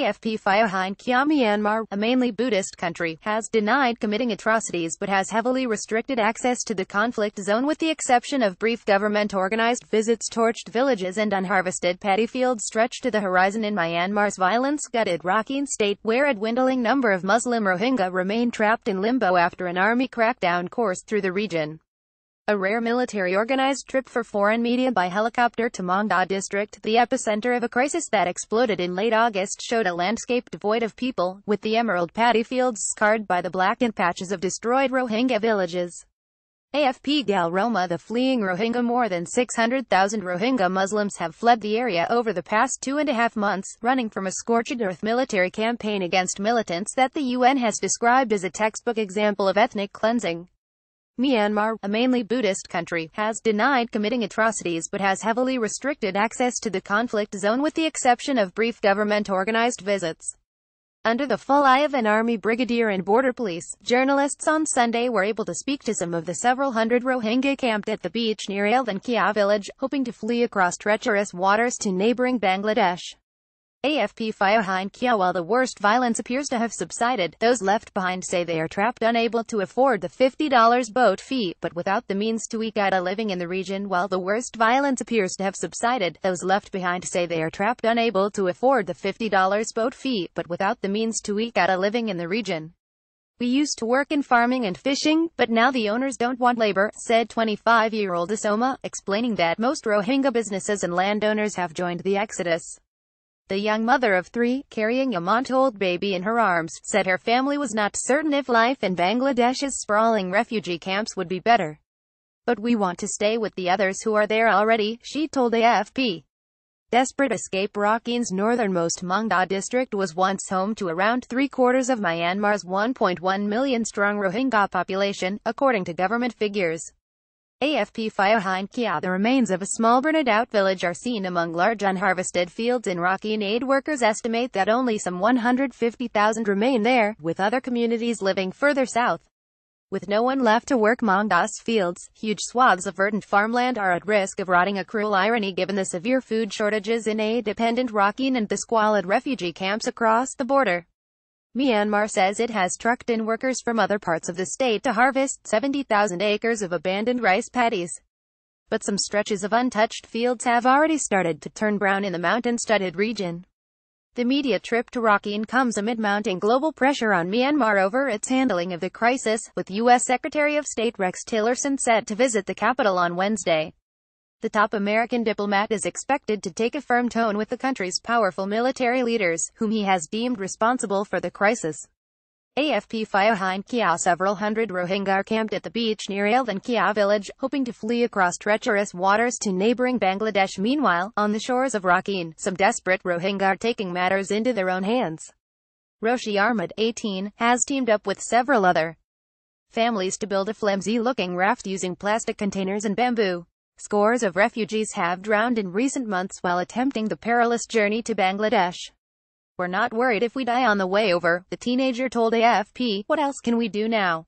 AFP Phyo Hein, Myanmar, a mainly Buddhist country, has denied committing atrocities but has heavily restricted access to the conflict zone with the exception of brief government-organized visits. Torched villages and unharvested paddy fields stretch to the horizon in Myanmar's violence-gutted Rakhine state, where a dwindling number of Muslim Rohingya remain trapped in limbo after an army crackdown coursed through the region. A rare military-organized trip for foreign media by helicopter to Maungd district, the epicenter of a crisis that exploded in late August, showed a landscape devoid of people, with the emerald paddy fields scarred by the blackened patches of destroyed Rohingya villages. AFP KYAW, the fleeing Rohingya. More than 600,000 Rohingya Muslims have fled the area over the past 2.5 months, running from a scorched earth military campaign against militants that the UN has described as a textbook example of ethnic cleansing. Myanmar, a mainly Buddhist country, has denied committing atrocities but has heavily restricted access to the conflict zone with the exception of brief government-organized visits. Under the full eye of an army brigadier and border police, journalists on Sunday were able to speak to some of the several hundred Rohingya camped at the beach near KYAW village, hoping to flee across treacherous waters to neighboring Bangladesh. AFP Phyo Hein, KYAW. The worst violence appears to have subsided. Those left behind say they are trapped, unable to afford the $50 boat fee, but without the means to eke out a living in the region. While the worst violence appears to have subsided, those left behind say they are trapped, unable to afford the $50 boat fee, but without the means to eke out a living in the region. We used to work in farming and fishing, but now the owners don't want labor, said 25-year-old Asoma, explaining that most Rohingya businesses and landowners have joined the exodus. The young mother of 3, carrying a month-old baby in her arms, said her family was not certain if life in Bangladesh's sprawling refugee camps would be better. But we want to stay with the others who are there already, she told AFP. Desperate escape. Rakhine's northernmost Maungd district was once home to around 3/4 of Myanmar's 1.1 million-strong Rohingya population, according to government figures. AFP Phyo Hein, KYAW. The remains of a small burned-out village are seen among large unharvested fields in Rakhine. Aid workers estimate that only some 150,000 remain there, with other communities living further south. With no one left to work Maungd's fields, huge swaths of verdant farmland are at risk of rotting, a cruel irony given the severe food shortages in aid-dependent Rakhine and the squalid refugee camps across the border. Myanmar says it has trucked in workers from other parts of the state to harvest 70,000 acres of abandoned rice paddies. But some stretches of untouched fields have already started to turn brown in the mountain-studded region. The media trip to Rakhine comes amid mounting global pressure on Myanmar over its handling of the crisis, with U.S. Secretary of State Rex Tillerson set to visit the capital on Wednesday. The top American diplomat is expected to take a firm tone with the country's powerful military leaders, whom he has deemed responsible for the crisis. AFP Phyo Hein, KYAW. Several hundred Rohingya are camped at the beach near KYAW village, hoping to flee across treacherous waters to neighboring Bangladesh. Meanwhile, on the shores of Rakhine, some desperate Rohingya are taking matters into their own hands. Roshi Ahmed, 18, has teamed up with several other families to build a flimsy-looking raft using plastic containers and bamboo. Scores of refugees have drowned in recent months while attempting the perilous journey to Bangladesh. We're not worried if we die on the way over, the teenager told AFP. What else can we do now?